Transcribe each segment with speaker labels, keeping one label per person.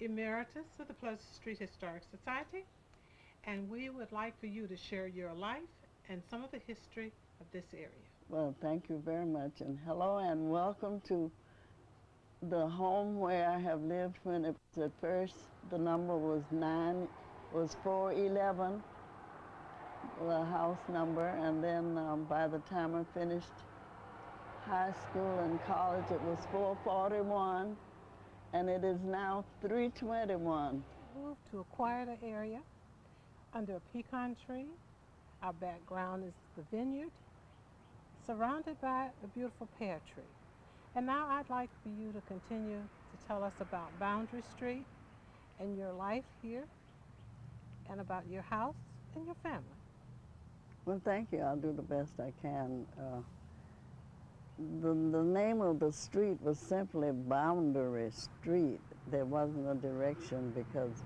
Speaker 1: Emeritus of the Pleasant Street Historic Society, and we would like for you to share your life and some of the history of this area.
Speaker 2: Well, thank you very much, and hello and welcome to the home where I have lived when it was at first the number was 411, the house number, and then by the time I finished high school and college it was 441, and it is now 321.
Speaker 1: Moved to a quieter area under a pecan tree. Our background is the vineyard, surrounded by a beautiful pear tree. And now I'd like for you to continue to tell us about Boundary Street and your life here and about your house and your family.
Speaker 2: Well, thank you. I'll do the best I can. The name of the street was simply Boundary Street. There wasn't a direction because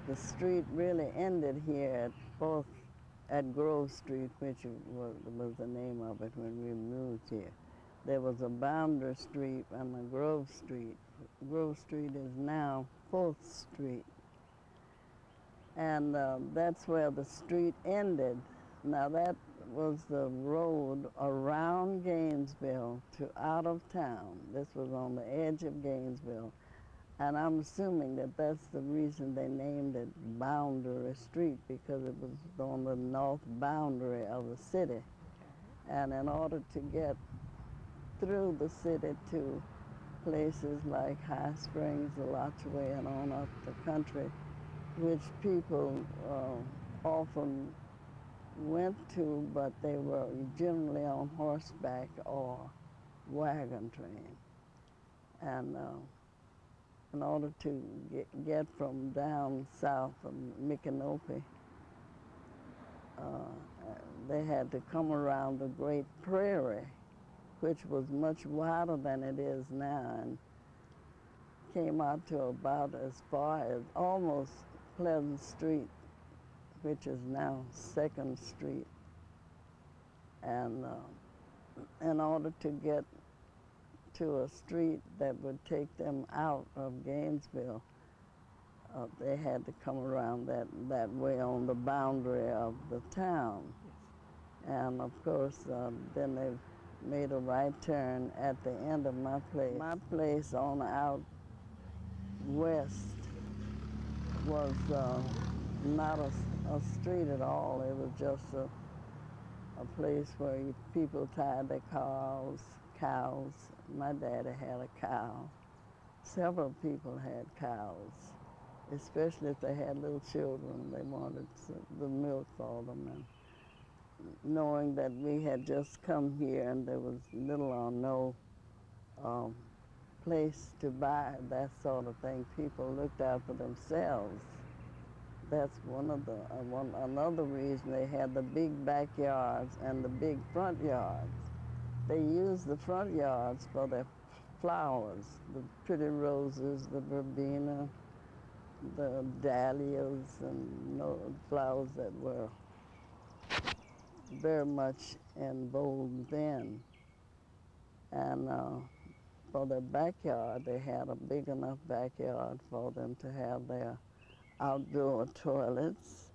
Speaker 2: the street really ended here at Grove Street, which was the name of it when we moved here. There was a Boundary Street and a Grove Street. Grove Street is now 4th Street. And that's where the street ended. Now that was the road around Gainesville to out of town. This was on the edge of Gainesville. And I'm assuming that that's the reason they named it Boundary Street, because it was on the north boundary of the city. And in order to get through the city to places like High Springs, Alachua, and on up the country, which people often went to, but they were generally on horseback or wagon train. And in order to get from down south of Micanopy, they had to come around the Great Prairie, which was much wider than it is now, and came out to about as far as almost Pleasant Street, which is now 2nd Street. And in order to get to a street that would take them out of Gainesville, they had to come around that way on the boundary of the town. And of course, then they made a right turn at the end of my place. My place on out west was not a street at all. It was just a place where people tied their cows. My daddy had a cow. Several people had cows, especially if they had little children. They wanted the milk for them. And knowing that we had just come here and there was little or no place to buy that sort of thing, people looked out for themselves. That's another reason they had the big backyards and the big front yards. They used the front yards for their flowers, the pretty roses, the verbena, the dahlias, and flowers that were very much in vogue then. And for their backyard, they had a big enough backyard for them to have their outdoor toilets.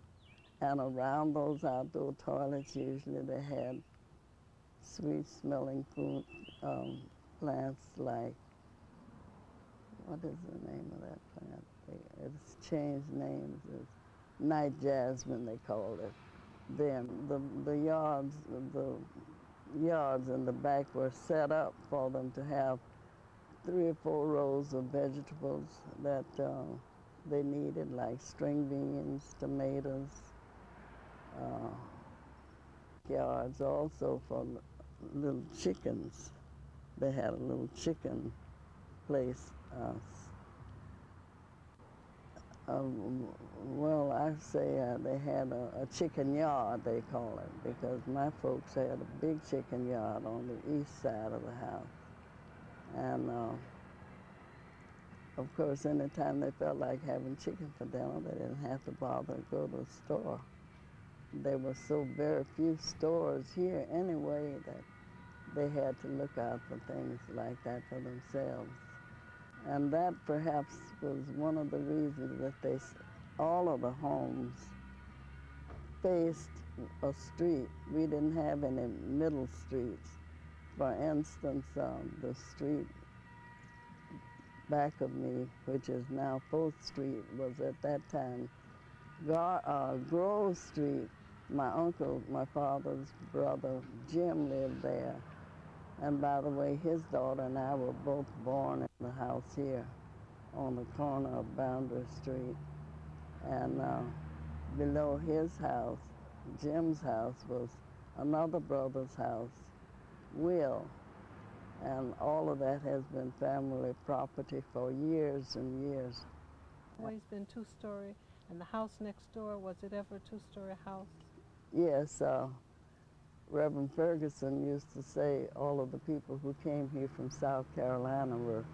Speaker 2: And around those outdoor toilets, usually they had sweet-smelling food plants like, what is the name of that plant? It's changed names. It's night jasmine, they called it. Then the yards in the back were set up for them to have 3 or 4 rows of vegetables that they needed, like string beans, tomatoes, yards also for little chickens. They had a little chicken place. Well, I say they had a chicken yard, they call it, because my folks had a big chicken yard on the east side of the house. And of course, anytime they felt like having chicken for dinner, they didn't have to bother to go to the store. There were so very few stores here anyway that they had to look out for things like that for themselves. And that perhaps was one of the reasons that all of the homes faced a street. We didn't have any middle streets. For instance, the street back of me, which is now 4th Street, was at that time Grove Street. My uncle, my father's brother, Jim, lived there. And by the way, his daughter and I were both born in the house here on the corner of Boundary Street. And below his house, Jim's house, was another brother's house, Will. And all of that has been family property for years and years.
Speaker 1: Always been two-story, and the house next door, was it ever a two-story house?
Speaker 2: Yes, Reverend Ferguson used to say all of the people who came here from South Carolina were,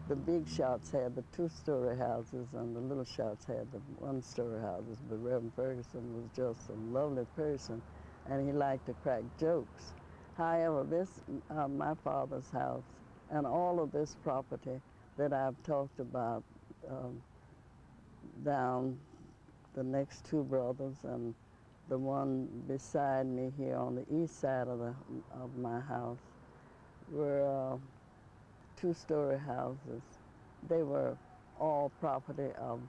Speaker 2: the big shots had the two-story houses and the little shots had the one-story houses. But Reverend Ferguson was just a lovely person, and he liked to crack jokes. However, my father's house and all of this property that I've talked about down the next two brothers and the one beside me here on the east side of my house were two-story houses. They were all property of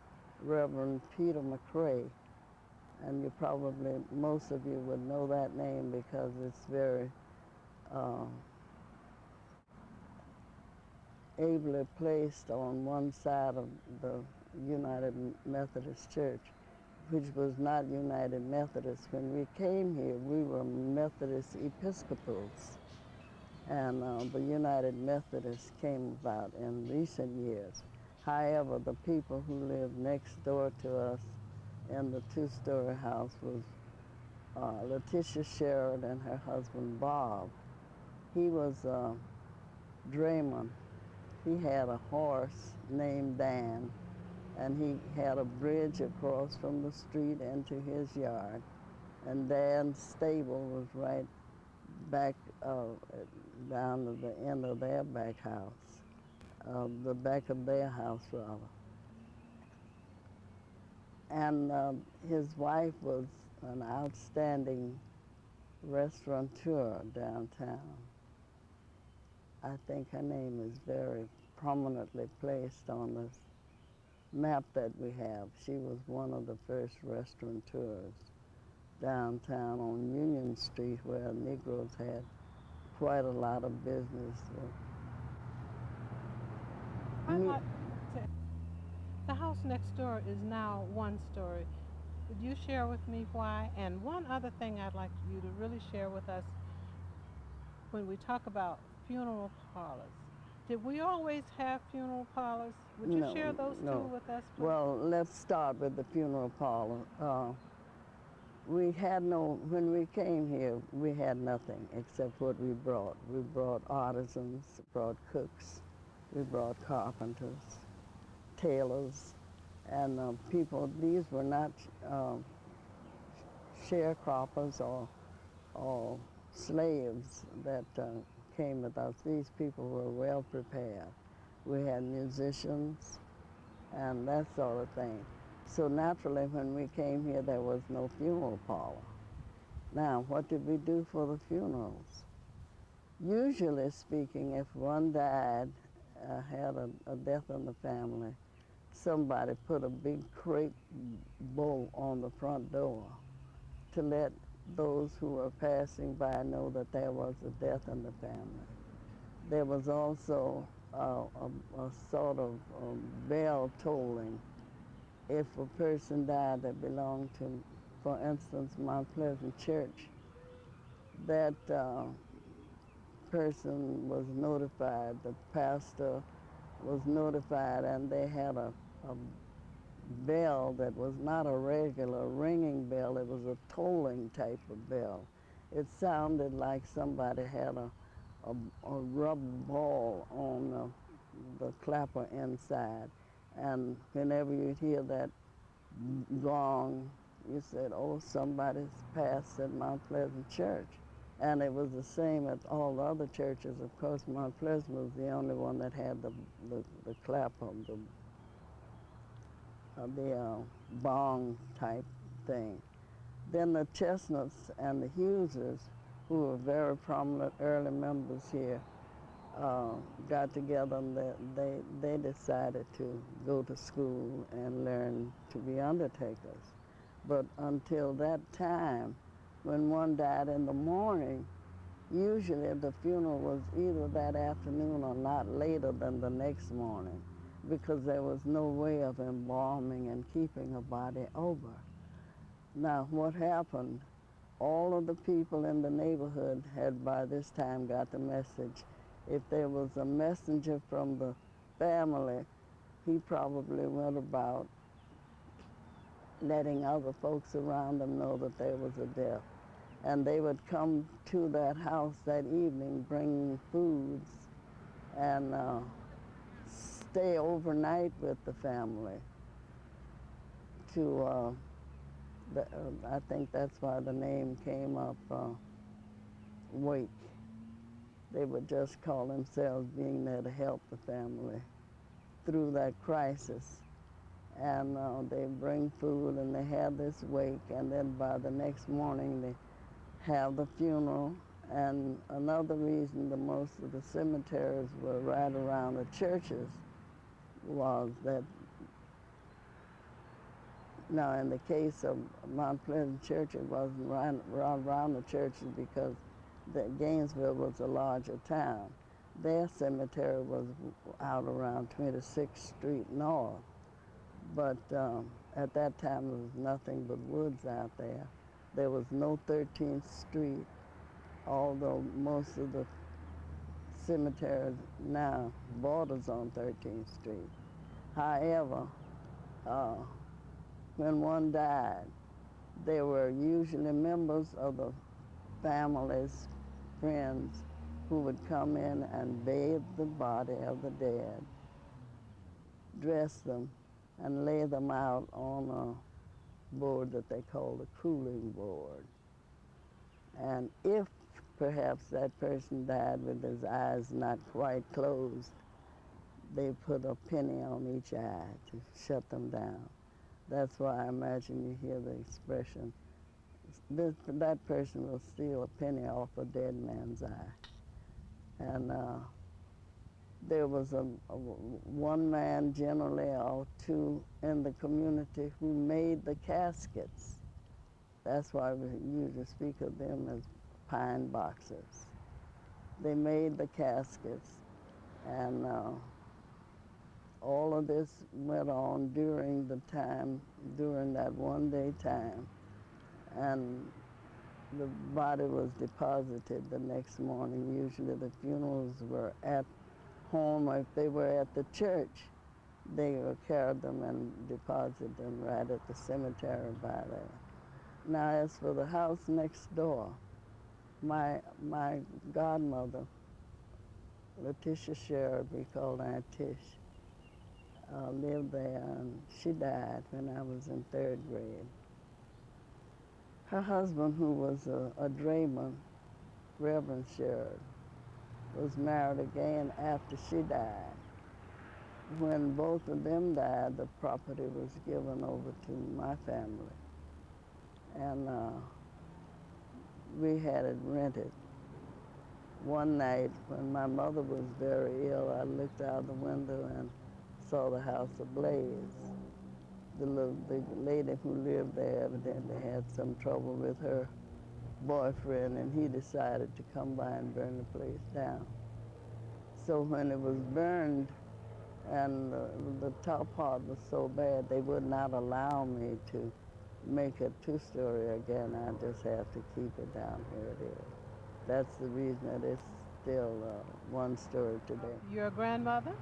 Speaker 2: Reverend Peter McRae, and you probably, most of you would know that name because it's very ably placed on one side of the United Methodist Church, which was not United Methodist. When we came here, we were Methodist Episcopals, and the United Methodists came about in recent years. However, the people who lived next door to us in the two-story house was Letitia Sherrod and her husband Bob. He was a drayman. He had a horse named Dan, and he had a bridge across from the street into his yard. And Dan's stable was right back down to the end of their back house, the back of their house, rather. And his wife was an outstanding restaurateur downtown. I think her name is very prominently placed on this map that we have. She was one of the first restaurateurs downtown on Union Street, where Negroes had quite a lot of business.
Speaker 1: The house next door is now one story. Would you share with me why? And one other thing I'd like you to really share with us when we talk about funeral parlors. Did we always have funeral parlors? Would you share those two with us, please?
Speaker 2: Well, let's start with the funeral parlor. When we came here, we had nothing except what we brought. We brought artisans, brought cooks, we brought carpenters, tailors, and people. These were not sharecroppers or slaves that came with us. These people were well prepared. We had musicians and that sort of thing. So naturally, when we came here, there was no funeral parlor. Now, what did we do for the funerals? Usually speaking, if one died, had a death in the family, somebody put a big crepe bow on the front door to let those who were passing by know that there was a death in the family. There was also a sort of bell tolling. If a person died that belonged to, for instance, Mount Pleasant Church, that person was notified, the pastor was notified, and they had a bell that was not a regular ringing bell, it was a tolling type of bell. It sounded like somebody had a rubber ball on the clapper inside. And whenever you hear that gong, you said, oh, somebody's passed at Mount Pleasant Church. And it was the same at all the other churches. Of course, Mount Pleasant was the only one that had the clapper, the bong type thing. Then the Chestnuts and the Hughesers, who were very prominent early members here, got together and they decided to go to school and learn to be undertakers. But until that time, when one died in the morning, usually the funeral was either that afternoon or not later than the next morning, because there was no way of embalming and keeping a body over. Now, what happened, all of the people in the neighborhood had by this time got the message. If there was a messenger from the family, he probably went about letting other folks around them know that there was a death. And they would come to that house that evening bringing foods and stay overnight with the family to, I think that's why the name came up, wake. They would just call themselves being there to help the family through that crisis. And they bring food and they have this wake, and then by the next morning they have the funeral. And another reason that most of the cemeteries were right around the churches was that, now in the case of Mount Pleasant Church, it wasn't right around the churches because Gainesville was a larger town. Their cemetery was out around 26th Street North. But at that time, there was nothing but woods out there. There was no 13th Street, although most of the cemeteries now borders on 13th Street. However, when one died, they were usually members of the family's friends who would come in and bathe the body of the dead, dress them, and lay them out on a board that they called a cooling board. And if perhaps that person died with his eyes not quite closed, they put a penny on each eye to shut them down. That's why I imagine you hear the expression, that person will steal a penny off a dead man's eye. And there was one man generally or two in the community who made the caskets. That's why we usually speak of them as pine boxers. They made the caskets, and all of this went on during the time, during that one-day time, and the body was deposited the next morning. Usually the funerals were at home, or if they were at the church, they carried them and deposited them right at the cemetery by there. Now, as for the house next door, my godmother, Letitia Sherrod, we called Aunt Tish, lived there, and she died when I was in 3rd grade. Her husband, who was a drayman, Reverend Sherrod, was married again after she died. When both of them died, the property was given over to my family. And we had it rented. One night when my mother was very ill, I looked out the window and saw the house ablaze. The lady who lived there evidently had some trouble with her boyfriend, and he decided to come by and burn the place down. So when it was burned, and the top part was so bad, they would not allow me to make it 2-story again. I just have to keep it down where it is. That's the reason that it's still 1-story today.
Speaker 1: Your grandmother,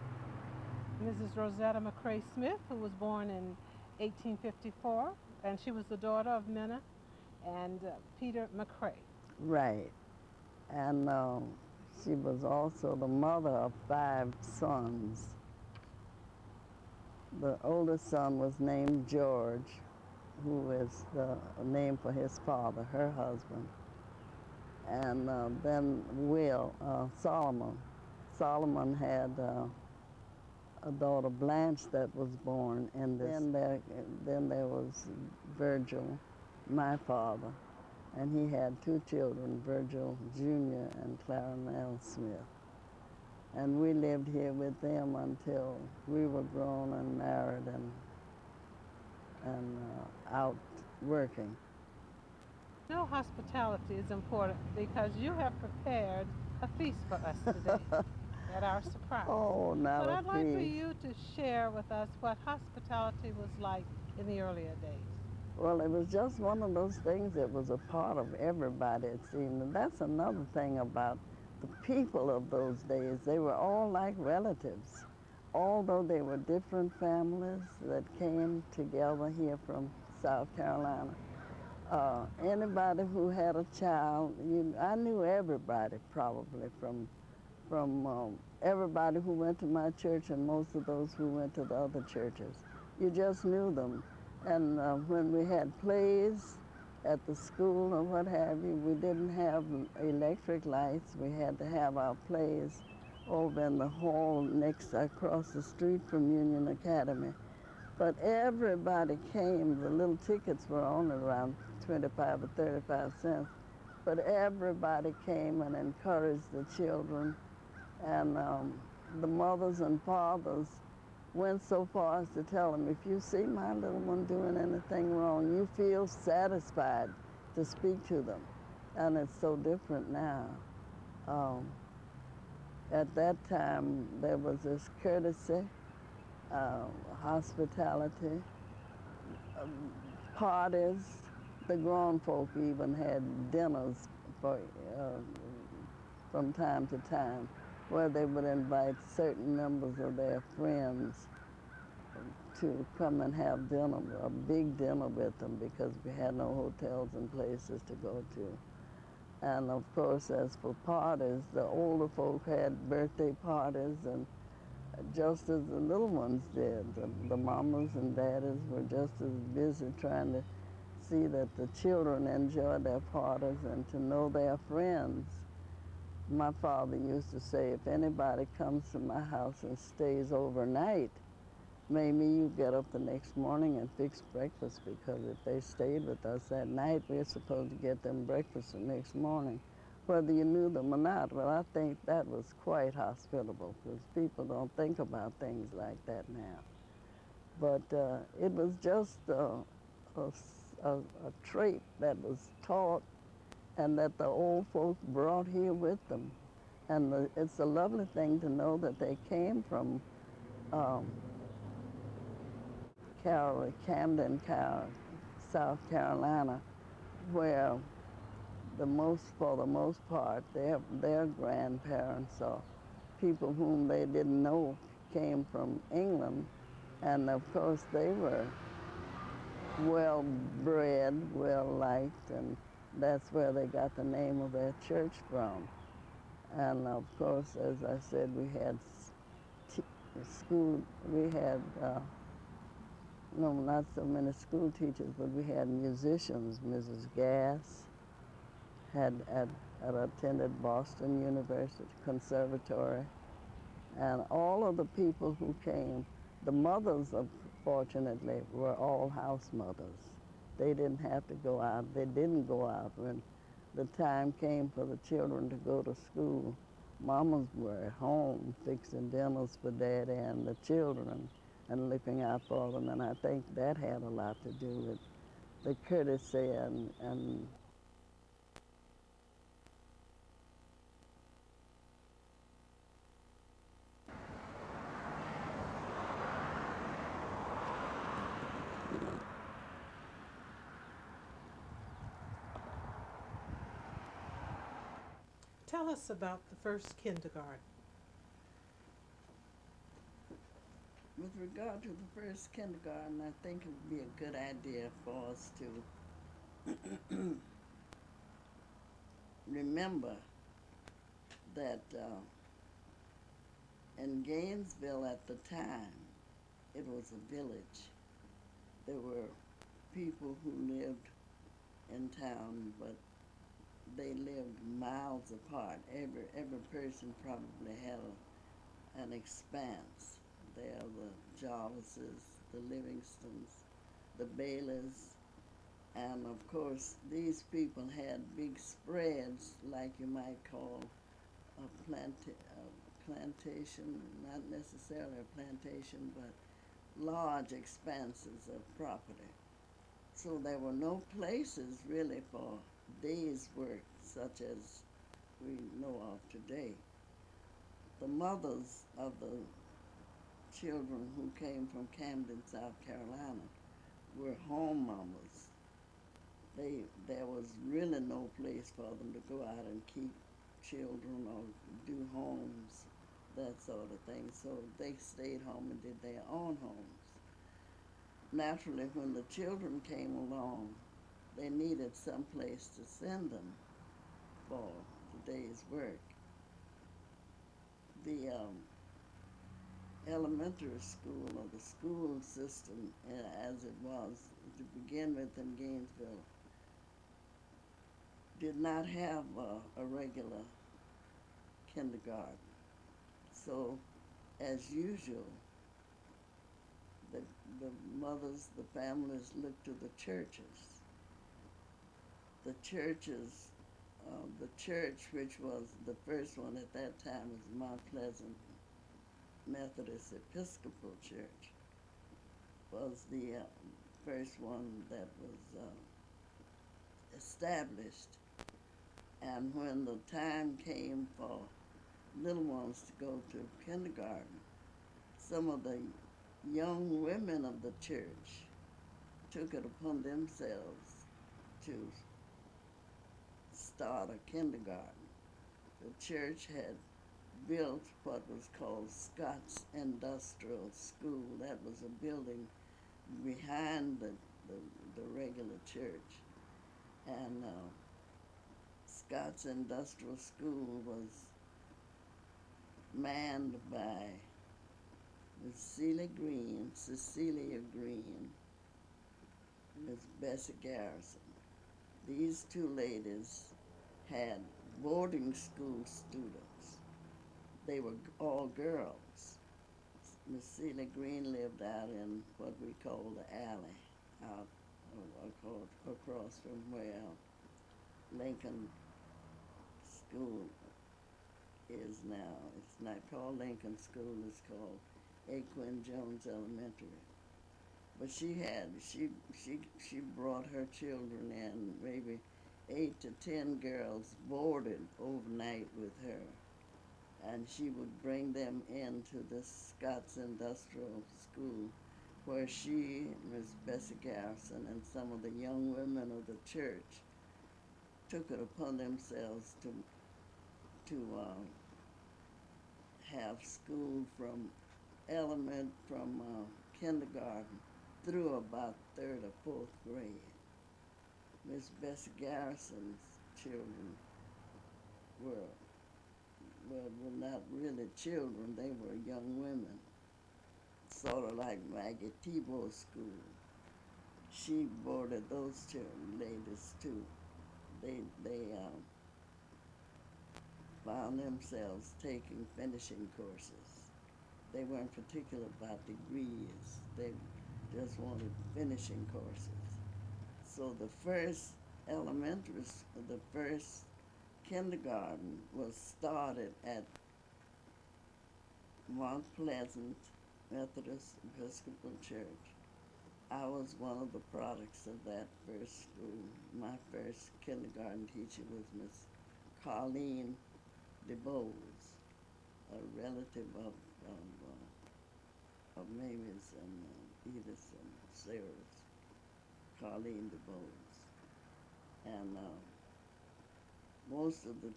Speaker 1: Mrs. Rosetta McCrae Smith, who was born in 1854, and she was the daughter of Minna and Peter McCrae.
Speaker 2: Right. And she was also the mother of 5 sons. The oldest son was named George, who is the name for his father, her husband. and then Solomon. Solomon had a daughter, Blanche, that was born, and then there was Virgil, my father, and he had two children, Virgil Jr. and Claronell Smith. And we lived here with them until we were grown and married and out working.
Speaker 1: You know, hospitality is important because you have prepared a feast for us today at our surprise.
Speaker 2: Oh, not
Speaker 1: So
Speaker 2: a
Speaker 1: I'd like for
Speaker 2: feast.
Speaker 1: you to share with us what hospitality was like in the earlier days.
Speaker 2: Well, it was just one of those things that was a part of everybody, it seemed. And that's another thing about the people of those days. They were all like relatives. Although they were different families that came together here from South Carolina. Anybody who had a child, I knew everybody probably from everybody who went to my church and most of those who went to the other churches. You just knew them. And when we had plays at the school or what have you, we didn't have electric lights. We had to have our plays over in the hall across the street from Union Academy. But everybody came. The little tickets were only around 25 or 35 cents. But everybody came and encouraged the children. And the mothers and fathers went so far as to tell them, if you see my little one doing anything wrong, you feel satisfied to speak to them. And it's so different now. At that time, there was this courtesy, hospitality, parties. The grown folk even had dinners from time to time, where they would invite certain members of their friends to come and have dinner, a big dinner with them, because we had no hotels and places to go to. And of course, as for parties, the older folk had birthday parties, and just as the little ones did. The mamas and daddies were just as busy trying to see that the children enjoyed their parties and to know their friends. My father used to say, if anybody comes to my house and stays overnight, Mamie, you get up the next morning and fix breakfast, because if they stayed with us that night, we're supposed to get them breakfast the next morning, whether you knew them or not. Well, I think that was quite hospitable, because people don't think about things like that now. But it was just a trait that was taught and that the old folk brought here with them. And it's a lovely thing to know that they came from Camden, South Carolina, where for the most part, their grandparents or people whom they didn't know came from England. And of course, they were well-bred, well-liked, and that's where they got the name of their church from. And of course, as I said, we had no, not so many school teachers, but we had musicians. Mrs. Gass had attended Boston University Conservatory, and all of the people who came, the mothers, fortunately, were all house mothers. They didn't have to go out. They didn't go out when the time came for the children to go to school. Mamas were at home fixing dinners for Daddy and the children and looking out for them, and I think that had a lot to do with the courtesy and
Speaker 1: Tell us about the first kindergarten.
Speaker 2: with regard to the first kindergarten, I think it would be a good idea for us to remember that in Gainesville at the time, it was a village. There were people who lived in town, but they lived miles apart. Every person probably had an expanse. There are the Jarvises, the Livingstons, the Baileys, and of course these people had big spreads, like you might call a plantation, not necessarily a plantation, but large expanses of property. So there were no places really for days' work such as we know of today. The mothers of the children who came from Camden, South Carolina, were home mamas. There was really no place for them to go out and keep children or do homes, that sort of thing. So they stayed home and did their own homes. Naturally, when the children came along, they needed some place to send them for the day's work. The elementary school, or the school system as it was to begin with in Gainesville, did not have a regular kindergarten. So, as usual, the mothers, the families looked to the churches. The churches, the church, which was the first one at that time, was Mount Pleasant Methodist Episcopal Church, was the first one that was established. And when the time came for little ones to go to kindergarten, some of the young women of the church took it upon themselves to start a kindergarten. The church had built what was called Scott's Industrial School. That was a building behind the regular church. And Scott's Industrial School was manned by Miss Cecilia Green, Miss Bessie Garrison. These two ladies had boarding school students. They were all girls. Miss Celia Green lived out in what we call the alley, out across from where Lincoln School is now. It's not called Lincoln School, it's called A. Quinn Jones Elementary. But she brought her children in, maybe 8 to 10 girls boarded overnight with her. And she would bring them into this Scott's Industrial School, where she, Miss Bessie Garrison, and some of the young women of the church took it upon themselves to have school from kindergarten through about 3rd or 4th grade. Miss Bessie Garrison's children were not really children, they were young women, sort of like Maggie Tebow's school. She boarded those children, ladies too. They found themselves taking finishing courses. They weren't particular about degrees. They just wanted finishing courses. So the first kindergarten was started at Mount Pleasant Methodist Episcopal Church. I was one of the products of that first school. My first kindergarten teacher was Miss Colleen DeBose, a relative of Mamie's and Edith's and Sarah's, Colleen DeBose. And most of the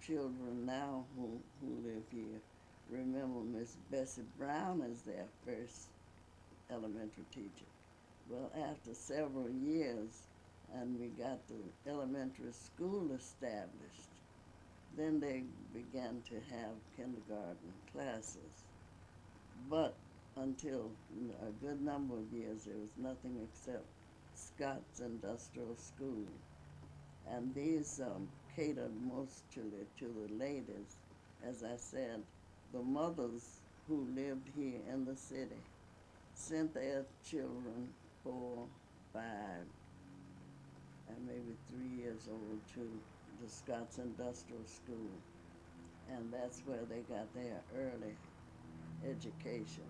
Speaker 2: children now who live here remember Miss Bessie Brown as their first elementary teacher. Well, after several years, and we got the elementary school established, then they began to have kindergarten classes. But until a good number of years, there was nothing except Scott's Industrial School. And these catered mostly to the ladies. As I said, the mothers who lived here in the city sent their children, 4, 5, and maybe 3 years old, to the Scots Industrial School. And that's where they got their early education.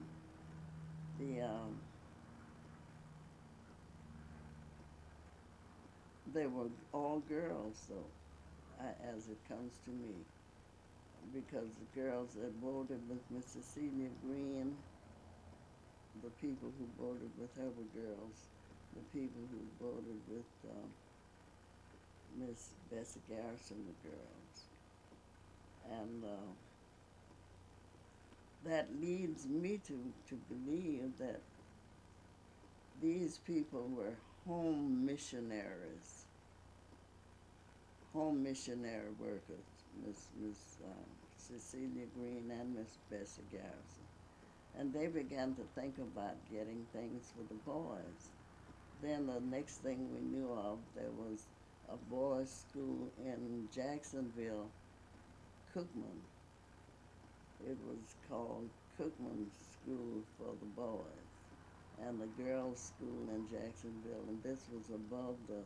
Speaker 2: They were all girls, though, as it comes to me, because the girls that voted with Miss Cecilia Green, the people who voted with her were girls. The people who voted with Miss Bessie Garrison were girls. And that leads me to believe that these people were home missionary workers, Miss Cecilia Green and Miss Bessie Garrison. And they began to think about getting things for the boys. Then the next thing we knew of, there was a boys' school in Jacksonville, Cookman. It was called Cookman School for the Boys, and the girls' school in Jacksonville, and this was above the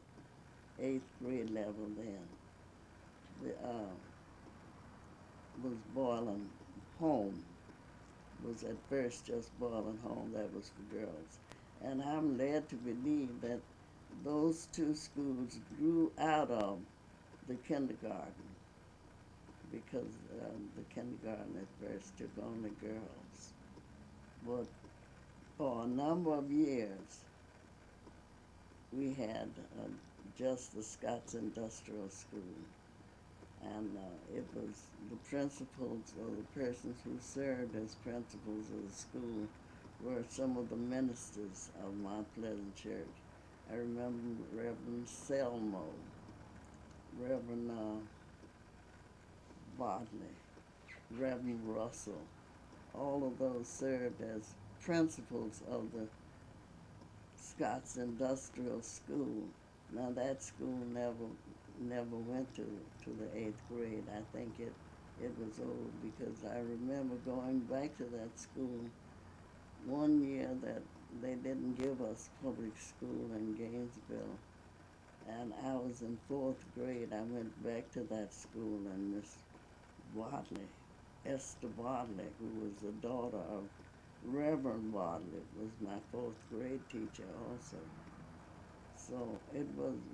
Speaker 2: 8th grade level then. Was Boylan Home, was at first just Boylan Home, that was for girls. And I'm led to believe that those two schools grew out of the kindergarten, because the kindergarten at first took only girls. But for a number of years, we had just the Scots Industrial School. And it was the principals or the persons who served as principals of the school were some of the ministers of Mount Pleasant Church. I remember Reverend Selmo, Reverend Bartley, Reverend Russell. All of those served as principals of the Scots Industrial School. Now that school never went to the 8th grade. I think it was old, because I remember going back to that school one year that they didn't give us public school in Gainesville, and I was in 4th grade. I went back to that school, and Miss Bartley, Esther Bartley, who was the daughter of Reverend Bartley, was my 4th grade teacher also. So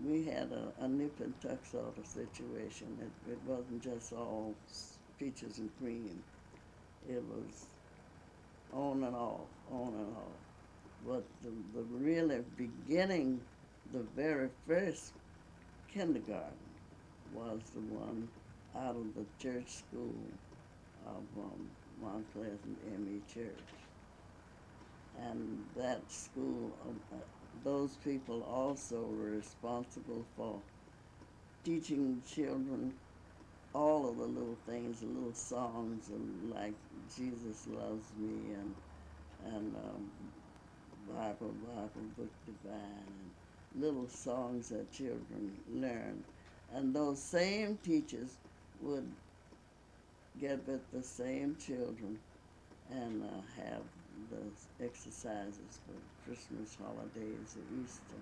Speaker 2: we had a nip and tuck sort of situation. It wasn't just all peaches and cream. It was on and off, on and off. But the really beginning, the very first kindergarten was the one out of the church school of Mount Pleasant M.E. Church. And that school, those people also were responsible for teaching children all of the little things, the little songs like Jesus Loves Me and Bible, Book Divine, and little songs that children learn. And those same teachers would get with the same children and have the exercises for Christmas holidays or Easter.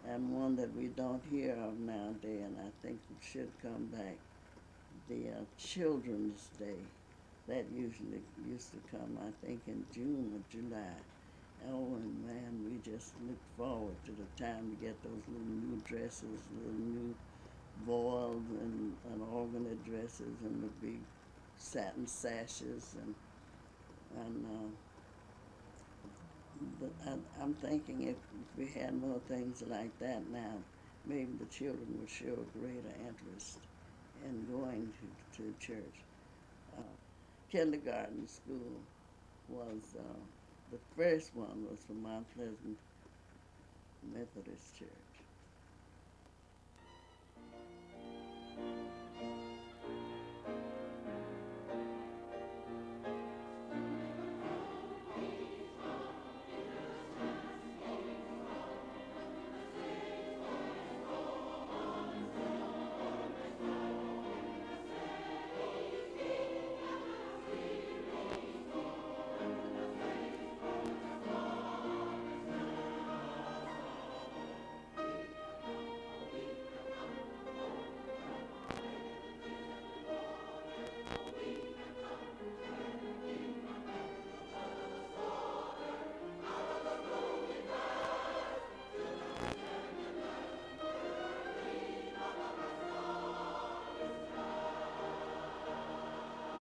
Speaker 2: And one that we don't hear of nowadays, and I think it should come back, the Children's Day. That usually used to come, I think, in June or July. Oh, and man, we just look forward to the time to get those little new dresses, little new boiled and organed dresses, and the big satin sashes, but I'm thinking if we had more things like that now, maybe the children would show a greater interest in going to church. Kindergarten school was, the first one was from Mount Pleasant Methodist Church.